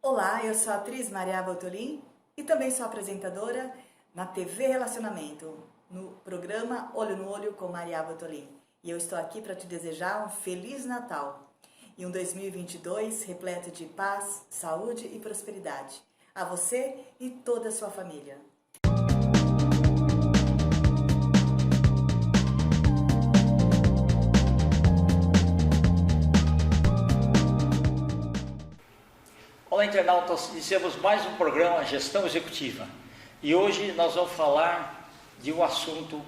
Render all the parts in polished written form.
Olá, eu sou a atriz Maria Bottolin e também sou apresentadora na TV Relacionamento, no programa Olho no Olho com Maria Bottolin. E eu estou aqui para te desejar um Feliz Natal e um 2022 repleto de paz, saúde e prosperidade. A você e toda a sua família. Olá, internautas, iniciamos mais um programa Gestão Executiva e hoje nós vamos falar de um assunto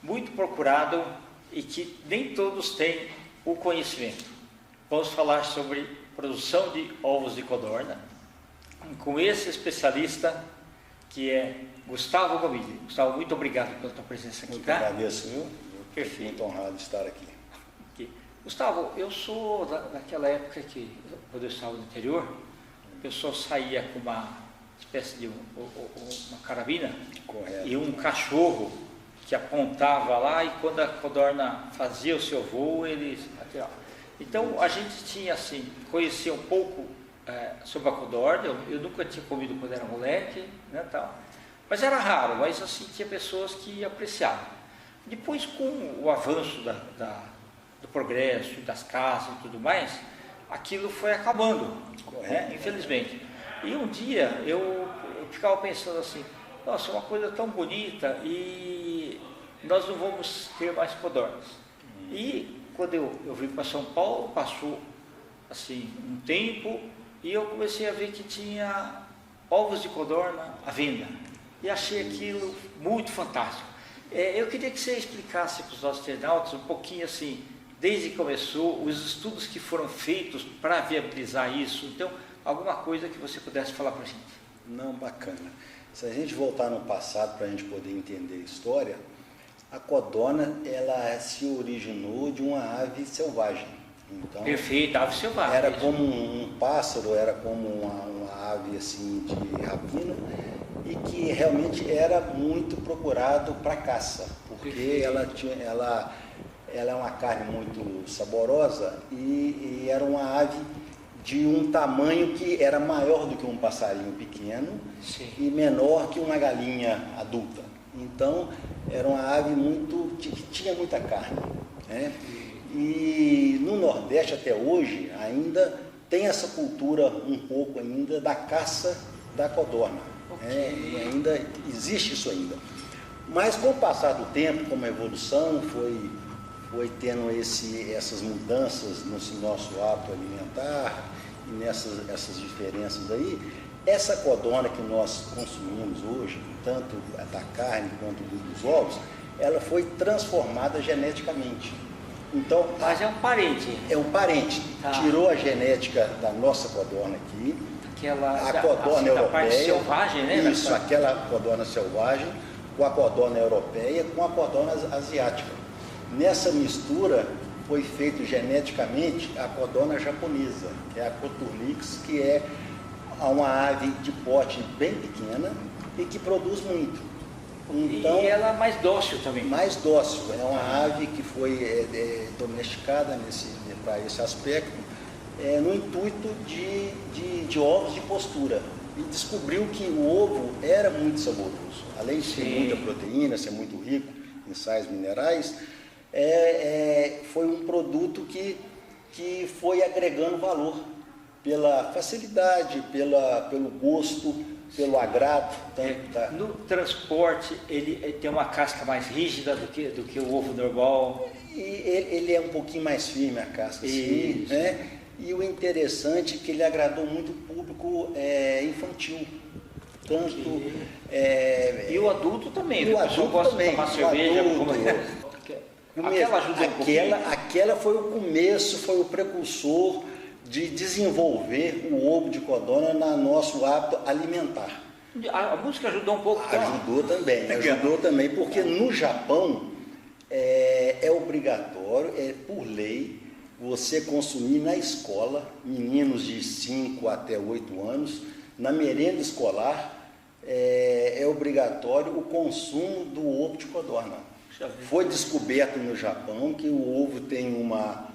muito procurado e que nem todos têm o conhecimento. Vamos falar sobre produção de ovos de codorna com esse especialista que é Gustavo Gomide. Gustavo, muito obrigado pela tua presença aqui. Muito agradeço, viu? Perfeito. Muito honrado de estar aqui. Gustavo, eu sou daquela época que, quando eu estava no interior, a pessoa saía com uma espécie de uma carabina. Correto. E um cachorro que apontava lá, e quando a codorna fazia o seu voo, ele atirava. Então a gente tinha assim, conhecia um pouco sobre a codorna. Eu nunca tinha comido quando era moleque, né, tal. Mas era raro, mas assim, tinha pessoas que apreciavam. Depois, com o avanço do progresso, das casas e tudo mais, aquilo foi acabando, né? Infelizmente. E um dia eu ficava pensando assim, nossa, uma coisa tão bonita e nós não vamos ter mais codornas. E quando eu vim para São Paulo, passou assim um tempo e eu comecei a ver que tinha ovos de codorna à venda. E achei aquilo muito fantástico. Eu queria que você explicasse para os nossos internautas um pouquinho assim, desde que começou, os estudos que foram feitos para viabilizar isso. Então, alguma coisa que você pudesse falar para a gente. Não, bacana. Se a gente voltar no passado para a gente poder entender a história, a codorna, ela se originou de uma ave selvagem. Então, perfeito, ave selvagem. Era como um pássaro, era como uma ave assim de rapina, e que realmente era muito procurado para caça, porque ela é uma carne muito saborosa e era uma ave de um tamanho que era maior do que um passarinho pequeno. Sim. E menor que uma galinha adulta. Então, era uma ave que tinha muita carne, né? E no Nordeste até hoje ainda tem essa cultura um pouco ainda da caça da codorna. Okay. E ainda existe isso ainda. Mas com o passar do tempo, como a evolução foi tendo essas mudanças no nosso hábito alimentar e nessas diferenças aí, essa codorna que nós consumimos hoje, tanto da carne quanto dos ovos, ela foi transformada geneticamente. Então, mas é um parente. É um parente. Tá. Tirou a genética da nossa codorna aqui, a codorna europeia, parte selvagem, né? Isso, aquela codorna selvagem, com a codorna europeia, com a codorna asiática. Nessa mistura foi feito geneticamente a codorna japonesa, que é a Coturnix, que é uma ave de porte bem pequena e que produz muito. Então, e ela é mais dócil também. Mais dócil, é uma ave que foi domesticada para esse aspecto, no intuito de ovos de postura. E descobriu que o ovo era muito saboroso, além de ter muita proteína, ser muito rico em sais minerais. Foi um produto que foi agregando valor pela facilidade, pelo gosto, pelo agrado. No transporte, ele tem uma casca mais rígida do que o ovo normal. E ele é um pouquinho mais firme, a casca, sim, né? E o interessante é que ele agradou muito o público infantil. Tanto... e o adulto também. O adulto gosta também. De tomar cerveja. Aquela foi o começo, foi o precursor de desenvolver o ovo de codorna no nosso hábito alimentar. A música ajudou um pouco? Ajudou também, porque no Japão é obrigatório, por lei, você consumir na escola, meninos de 5 até 8 anos, na merenda escolar, é obrigatório o consumo do ovo de codorna. Foi descoberto no Japão que o ovo tem uma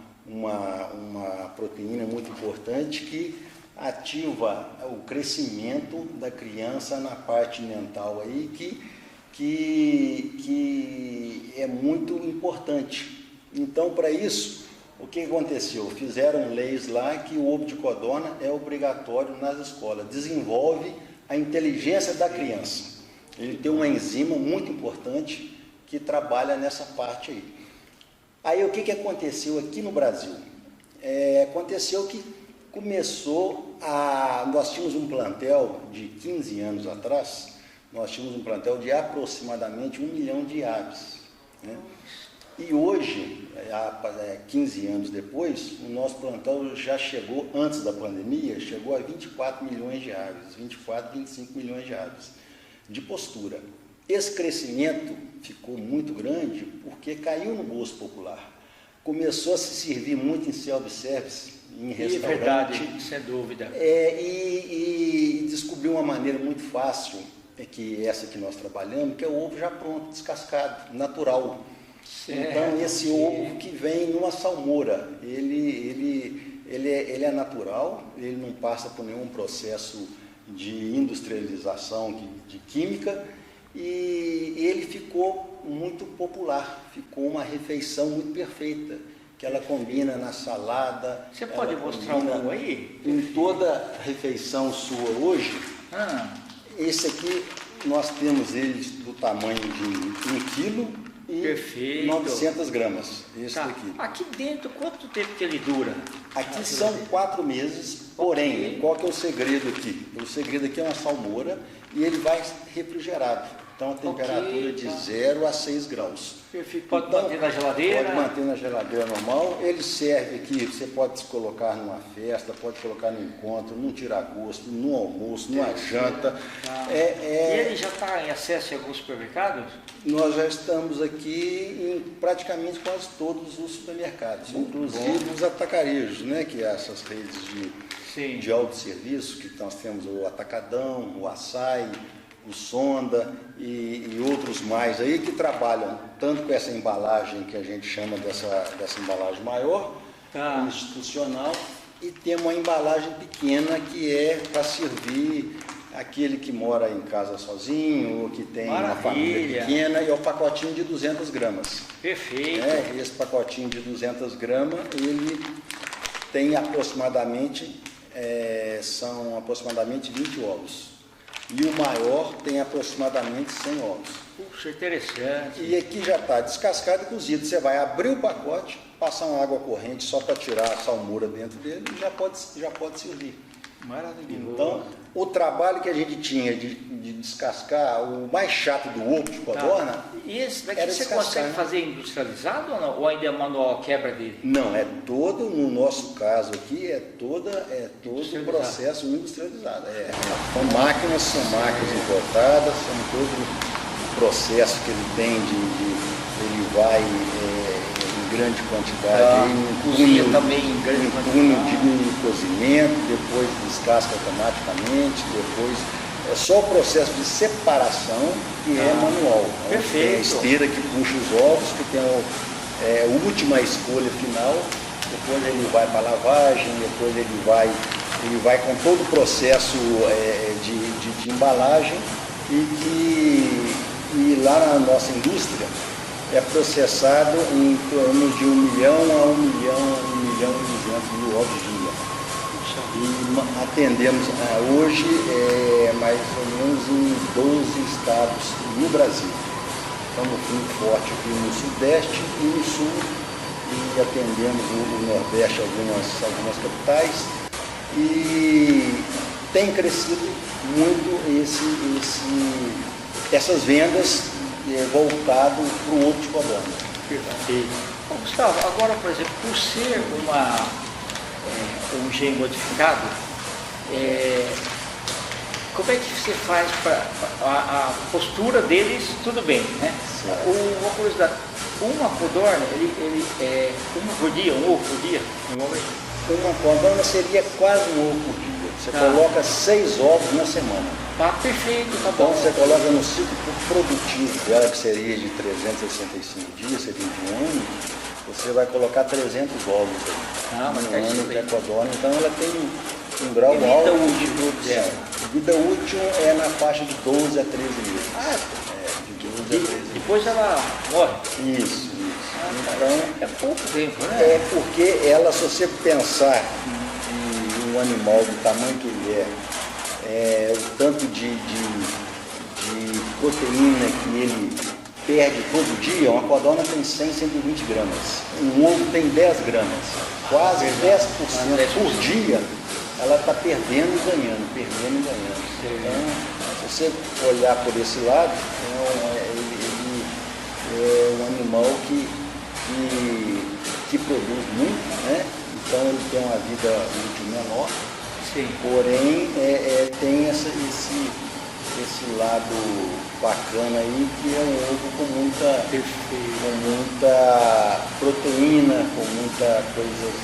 proteína muito importante que ativa o crescimento da criança na parte mental aí, que é muito importante. Então, para isso, o que aconteceu? Fizeram leis lá que o ovo de codorna é obrigatório nas escolas, desenvolve a inteligência da criança. Ele tem uma enzima muito importante que trabalha nessa parte aí. Aí, o que aconteceu aqui no Brasil? Aconteceu que nós tínhamos um plantel de 15 anos atrás, nós tínhamos um plantel de aproximadamente 1 milhão de aves, né? E hoje, 15 anos depois, o nosso plantel já chegou, antes da pandemia, chegou a 24 milhões de aves, 24, 25 milhões de aves, de postura. Esse crescimento ficou muito grande porque caiu no gosto popular. Começou a se servir muito em self-service, em restaurante. É verdade, sem dúvida. E descobriu uma maneira muito fácil, que essa que nós trabalhamos, que é o ovo já pronto, descascado, natural. Certo. Então, esse ovo que vem numa salmoura, ele é natural, ele não passa por nenhum processo de industrialização, de química, e ele ficou muito popular, ficou uma refeição muito perfeita, que ela combina na salada. Você pode mostrar um aí? Em toda refeição sua hoje, esse aqui nós temos eles do tamanho de 1 quilo e perfeito. 900 gramas, esse daqui. Aqui dentro, quanto tempo que ele dura? Aqui são 4 meses, porém, qual que é o segredo aqui? O segredo aqui é uma salmoura e ele vai refrigerado. Então, a temperatura de 0 a 6 graus. Perfeito. Pode manter na geladeira? Pode manter na geladeira normal. Ele serve aqui, você pode colocar numa festa, pode colocar no encontro, num tiragosto, no almoço, numa janta. E ele já está em acesso em alguns supermercados? Nós já estamos aqui em praticamente quase todos os supermercados, inclusive os atacarejos, né, que é essas redes de autosserviço, que nós temos o Atacadão, o Açaí, o Sonda e outros mais aí que trabalham tanto com essa embalagem que a gente chama dessa embalagem maior, institucional, e tem uma embalagem pequena que é para servir aquele que mora em casa sozinho, ou que tem uma família pequena, e é o pacotinho de 200 gramas. Perfeito. Esse pacotinho de 200 gramas, ele tem são aproximadamente 20 ovos. E o maior tem aproximadamente 100 ovos. Puxa, interessante. E aqui já está descascado e cozido. Você vai abrir o pacote, passar uma água corrente só para tirar a salmoura dentro dele e já pode servir. Maravilhoso. Então, o trabalho que a gente tinha de descascar, o mais chato do ovo de codorna, e esse daqui você consegue fazer industrializado ou não? Ou ainda é manual, quebra dele? Não, é todo, no nosso caso aqui, é todo o processo industrializado. São máquinas importadas, são todo o processo que ele tem ele vai em grande quantidade, cozinha também em grande quantidade. De cozimento, depois descasca automaticamente, depois é só o processo de separação que é manual. Perfeito. Tem a esteira que puxa os ovos, que tem a última escolha final, depois ele vai para a lavagem, depois ele vai com todo o processo de embalagem e lá na nossa indústria é processado em torno de 1 milhão a 1 milhão e 200 mil ovos dia. E atendemos hoje mais ou menos em 12 estados no Brasil. Estamos muito forte aqui no Sudeste e no Sul, e atendemos o Nordeste, algumas capitais, e tem crescido muito essas vendas voltado para o ovo de codorna. Perfeito. Gustavo, agora, por exemplo, por ser um gene modificado, como é que você faz para a postura deles? Tudo bem, né? Uma curiosidade, uma codorna, ele uma por dia, um ovo por dia, normalmente? Uma codorna seria quase um ovo por dia. Você coloca 6 ovos na semana. Tá perfeito, tá então bom. Você coloca no ciclo produtivo dela, que seria de 365 dias, seria de um ano, você vai colocar 300 ovos aí. Mas no ano que é codorna. Então ela tem um grau vida alto. útil dela? Vida útil é na faixa de 12 a 13 meses. De 12 a 13 meses. Depois ela morre? Isso. Então, é pouco tempo, né? É porque ela, se você pensar em um animal do tamanho que ele o tanto de proteína que ele perde todo dia, uma codorna tem 100, 120 gramas. Um ovo tem 10 gramas. Quase 10% por dia ela está perdendo e ganhando. Então, se você olhar por esse lado, ele é um animal que produz muito, né? Então ele tem uma vida útil menor. Sim. Porém tem esse lado bacana aí, que é um ovo com muita proteína, com muita coisas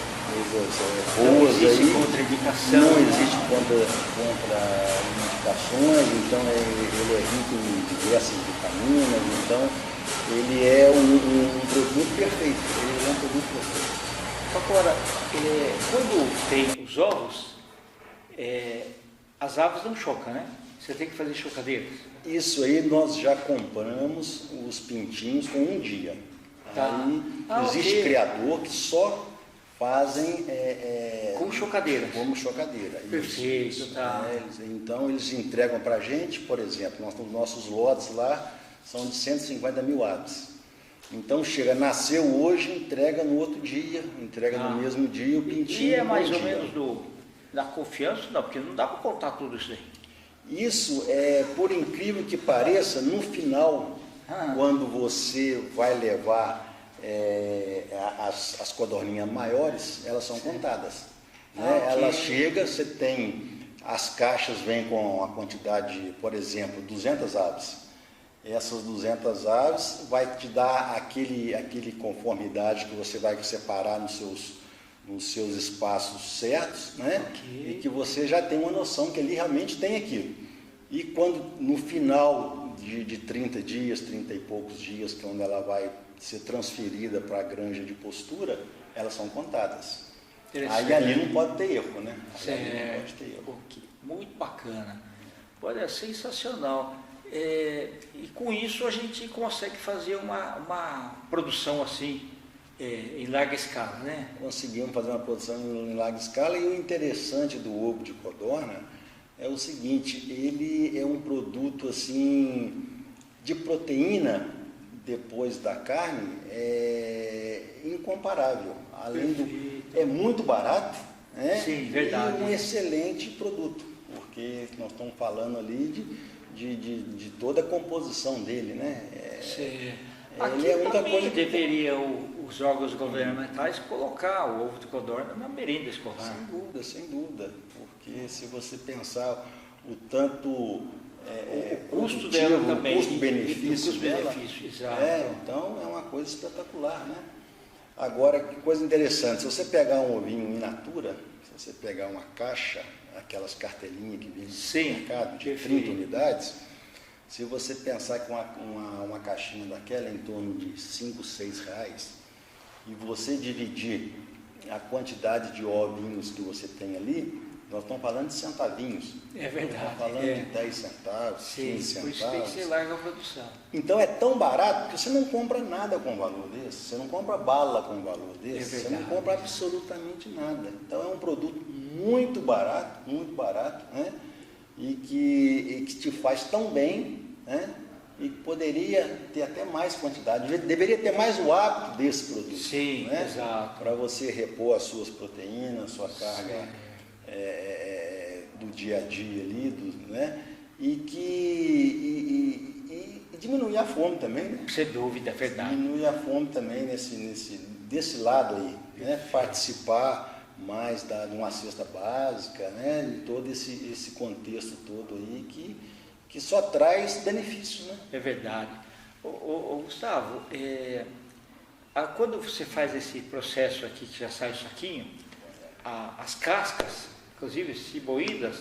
boas. Não existe aí. contraindicação. Não existe contraindicações, então ele é rico em diversas vitaminas, então ele é um produto perfeito. Ele é um produto perfeito. Agora, quando tem os ovos, as aves não chocam, né? Você tem que fazer chocadeiras. Isso aí nós já compramos os pintinhos com um dia. Tá. Aí existe okay. criador que só fazem como chocadeira. Perfeito. Isso, tá. Então eles entregam para a gente, por exemplo, nossos lotes lá são de 150 mil aves. Então chega, nasceu hoje, entrega no outro dia, entrega no mesmo dia o pintinho. E é mais ou menos da confiança? Não, porque não dá para contar tudo isso aí. Isso por incrível que pareça, no final, quando você vai levar as codorninhas maiores, elas são contadas. Né? Okay. Ela chega, você tem, as caixas vêm com a quantidade, por exemplo, 200 aves. Essas 200 aves vai te dar aquele conformidade que você vai separar nos seus espaços certos, né? Okay. E que você já tem uma noção que ali realmente tem aquilo. E quando no final de 30 dias, 30 e poucos dias, quando ela vai ser transferida para a granja de postura, elas são contadas. Aí ali não pode ter erro, né? Não pode ter erro. Muito bacana. Olha, é sensacional. E com isso a gente consegue fazer uma produção assim, em larga escala, né? Conseguimos fazer uma produção em larga escala, e o interessante do ovo de codorna é o seguinte: ele é um produto assim de proteína depois da carne incomparável. Além é muito barato, né? Sim, verdade. E um excelente produto, porque nós estamos falando ali de toda a composição dele, né? Aqui é muita coisa que deveria os órgãos governamentais colocar o ovo de codorna na merenda escolar. Sem dúvida, porque se você pensar o tanto o custo dela também, custo-benefício dela, exato. Então é uma coisa espetacular, né? Agora, que coisa interessante, se você pegar um ovinho in natura, se você pegar uma caixa, aquelas cartelinhas que vêm no mercado de 30 unidades, se você pensar que uma caixinha daquela é em torno de 5, 6 reais, e você dividir a quantidade de ovinhos que você tem ali, nós estamos falando de centavinhos. É verdade. Estamos falando de 10 centavos, 15 centavos. Por isso tem que ser larga a produção. Então é tão barato que você não compra nada com valor desse, você não compra bala com valor desse, você não compra absolutamente nada. Então é um produto muito barato, né? E que te faz tão bem, né? E poderia ter até mais quantidade, deveria ter mais o hábito desse produto. Sim, né? Exato. Para você repor as suas proteínas, sua carga do dia a dia ali, né? E diminuir a fome também, né? Sem dúvida, é verdade. Diminuir a fome também desse lado aí, né? Participar mais de uma cesta básica, né? De todo esse contexto todo aí que só traz benefícios, né? É verdade. Gustavo, quando você faz esse processo aqui, que já sai o saquinho, as cascas, inclusive se moídas,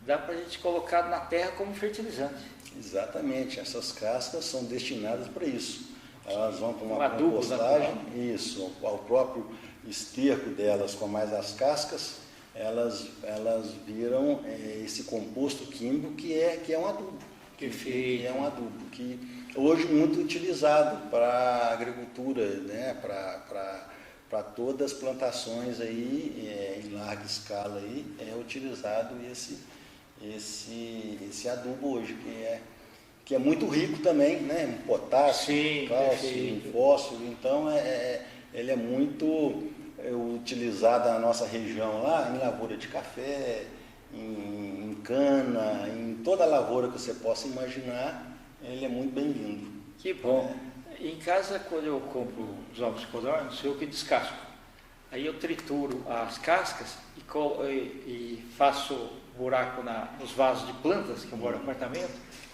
dá para a gente colocar na terra como fertilizante. Exatamente, essas cascas são destinadas para isso. Elas vão para uma adubo compostagem, isso, ao próprio esterco delas com mais as cascas, elas viram esse composto químico que é um adubo. Perfeito. Que é um adubo que hoje muito utilizado para a agricultura, né? Para todas as plantações aí, em larga escala aí, é utilizado esse adubo hoje, que é muito rico também, né? Em potássio, sim, cálcio, em fósforo, então ele é muito utilizado na nossa região lá, em lavoura de café, em cana, em toda lavoura que você possa imaginar, ele é muito bem-vindo. Que bom. Em casa, quando eu compro os ovos de codorna, sou eu que descasco. Aí eu trituro as cascas e faço buraco nos vasos de plantas, que eu moro no apartamento,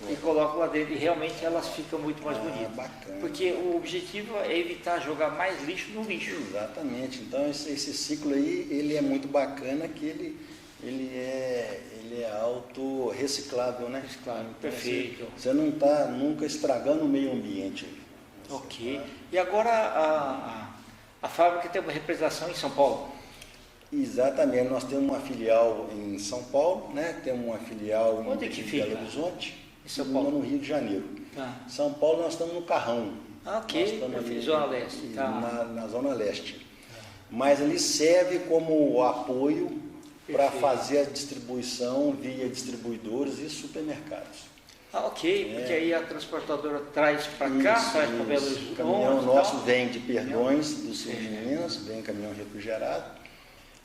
e coloco lá dentro. E realmente elas ficam muito mais bonitas. Bacana. Porque o objetivo é evitar jogar mais lixo no lixo. Exatamente. Então esse ciclo aí, ele é muito bacana, que ele é autorreciclável, né? Reciclável, então, perfeito. Você não está nunca estragando o meio ambiente. Ok. E agora a fábrica tem uma representação em São Paulo? Exatamente. Nós temos uma filial em São Paulo, né? Temos uma filial em Belo Horizonte, em São Paulo? No Rio de Janeiro. Ah. São Paulo nós estamos no Carrão. Ok, Zona Leste. Tá. Na Zona Leste. Mas ele serve como apoio para fazer a distribuição via distribuidores e supermercados. Ah, ok, porque aí a transportadora traz para cá, traz para Belo Horizonte. O caminhão nosso vem de Perdões, do sul de Minas, vem caminhão refrigerado,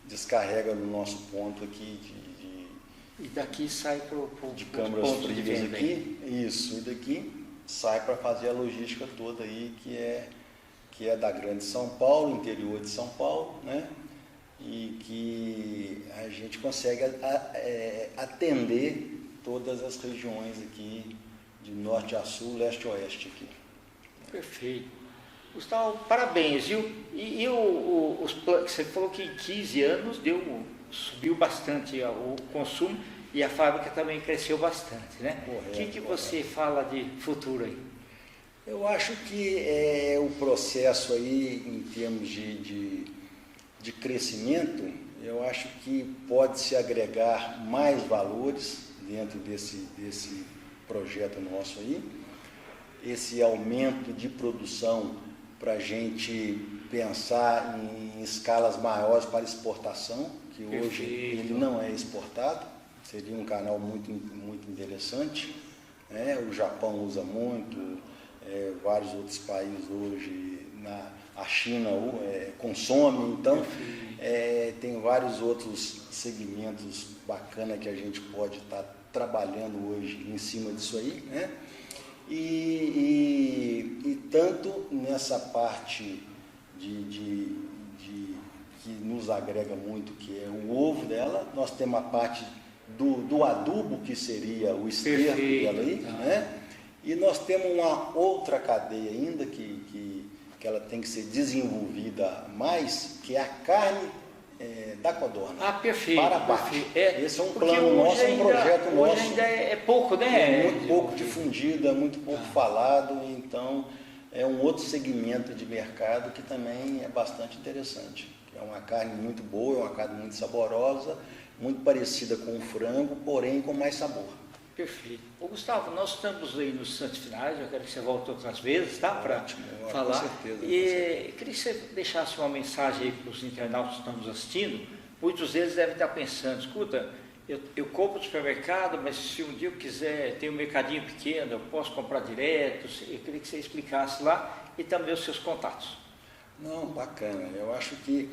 descarrega no nosso ponto aqui e daqui sai para o de câmaras frias aqui, isso, e daqui sai para fazer a logística toda aí, que é da Grande São Paulo, interior de São Paulo, né? E que a gente consegue atender todas as regiões aqui, de norte a sul, leste a oeste aqui. Perfeito. Gustavo, parabéns, viu? E você falou que em 15 anos subiu bastante o consumo e a fábrica também cresceu bastante, né? Correto, O que você fala de futuro aí? Eu acho que o processo aí, em termos de crescimento, eu acho que pode-se agregar mais valores dentro desse projeto nosso aí, esse aumento de produção para a gente pensar em escalas maiores para exportação, que hoje ele não é exportado, seria um canal muito, muito interessante, né? O Japão usa muito, vários outros países hoje, a China consome, então tem vários outros segmentos bacanas que a gente pode estar trabalhando hoje em cima disso aí, né? E tanto nessa parte que nos agrega muito, que é o ovo dela, nós temos a parte do adubo, que seria o esterco dela aí, né? E nós temos uma outra cadeia ainda que ela tem que ser desenvolvida mais, que é a carne da codorna. Ah, perfeito. Para abate. Esse é um plano nosso, um projeto nosso. Hoje ainda é pouco, né? É muito pouco difundido, é muito pouco falado, então é um outro segmento de mercado que também é bastante interessante. É uma carne muito boa, é uma carne muito saborosa, muito parecida com o frango, porém com mais sabor. Perfeito. Ô, Gustavo, nós estamos aí nos instantes finais, eu quero que você volte outras vezes, tá? Para falar. Com certeza. E queria que você deixasse uma mensagem aí para os internautas que estão nos assistindo. Muitos deles devem estar pensando, escuta, eu compro no supermercado, mas se um dia eu quiser, tem um mercadinho pequeno, eu posso comprar direto. Eu queria que você explicasse lá e também os seus contatos. Não, bacana. Eu acho que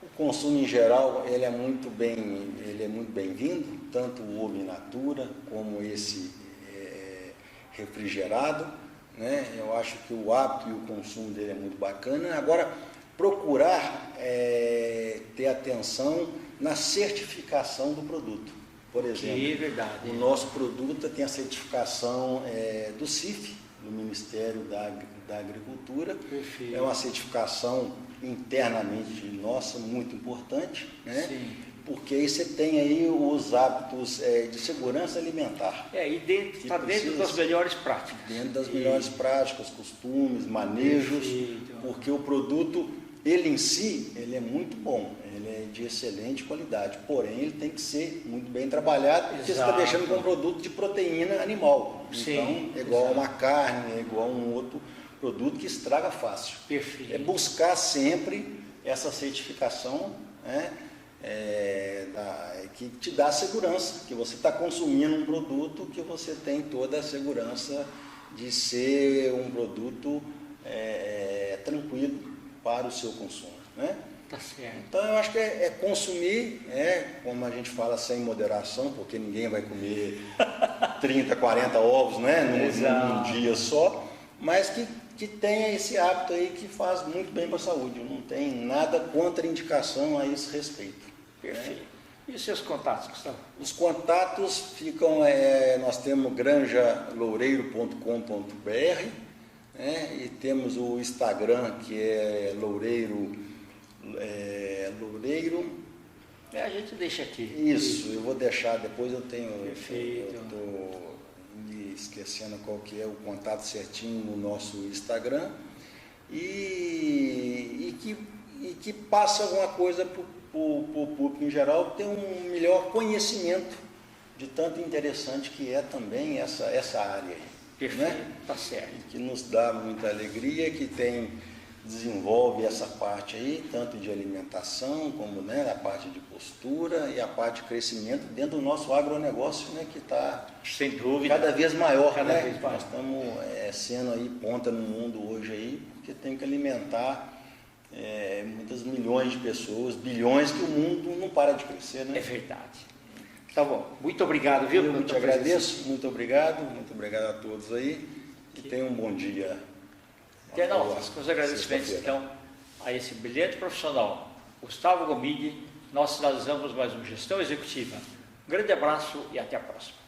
o consumo em geral ele é muito bem-vindo, tanto o ovo in natura como esse refrigerado, né? Eu acho que o hábito e o consumo dele é muito bacana. Agora, procurar ter atenção na certificação do produto. Por exemplo, o nosso produto tem a certificação do CIF, do Ministério da Agricultura. Perfeito. É uma certificação internamente nossa, muito importante, né? Sim. Porque aí você tem aí os hábitos de segurança alimentar. E está dentro das melhores práticas. Dentro das melhores práticas, costumes, manejos, porque o produto ele em si, ele é muito bom, ele é de excelente qualidade, porém ele tem que ser muito bem trabalhado, porque você está deixando com um produto de proteína animal. Sim, então é igual a uma carne, é igual a um outro produto que estraga fácil. Perfeito. É buscar sempre essa certificação, né, que te dá segurança, que você está consumindo um produto que você tem toda a segurança de ser um produto tranquilo para o seu consumo, né? Tá certo. Então eu acho que é consumir, como a gente fala, sem moderação, porque ninguém vai comer 30, 40 ovos, né, num dia só, mas que tenha esse hábito aí que faz muito bem para a saúde. Não tem nada contraindicação a esse respeito. Perfeito. Né? E os seus contatos, Gustavo? Os contatos ficam, nós temos granjaloureiro.com.br, e temos o Instagram, que é loureiro. A gente deixa aqui. Isso, eu vou deixar, depois eu tenho. Perfeito. Eu estou me esquecendo qual que é o contato certinho no nosso Instagram. E que passa alguma coisa para o público em geral ter um melhor conhecimento de tanto interessante que é também essa área aí. Perfeito, né? Tá certo. Que nos dá muita alegria, que desenvolve essa parte aí, tanto de alimentação, como, né, a parte de postura e a parte de crescimento dentro do nosso agronegócio, né, que está sem dúvida cada vez maior, cada né? vez mais. Nós estamos sendo aí ponta no mundo hoje aí, porque tem que alimentar muitas milhões de pessoas, bilhões, que o mundo não para de crescer, né? É verdade. Tá bom, muito obrigado, viu? Eu te agradeço, muito obrigado a todos aí, e tenham um bom dia. Com os agradecimentos, então, a esse brilhante profissional, Gustavo Gomide, nós finalizamos mais uma Gestão Executiva. Um grande abraço e até a próxima.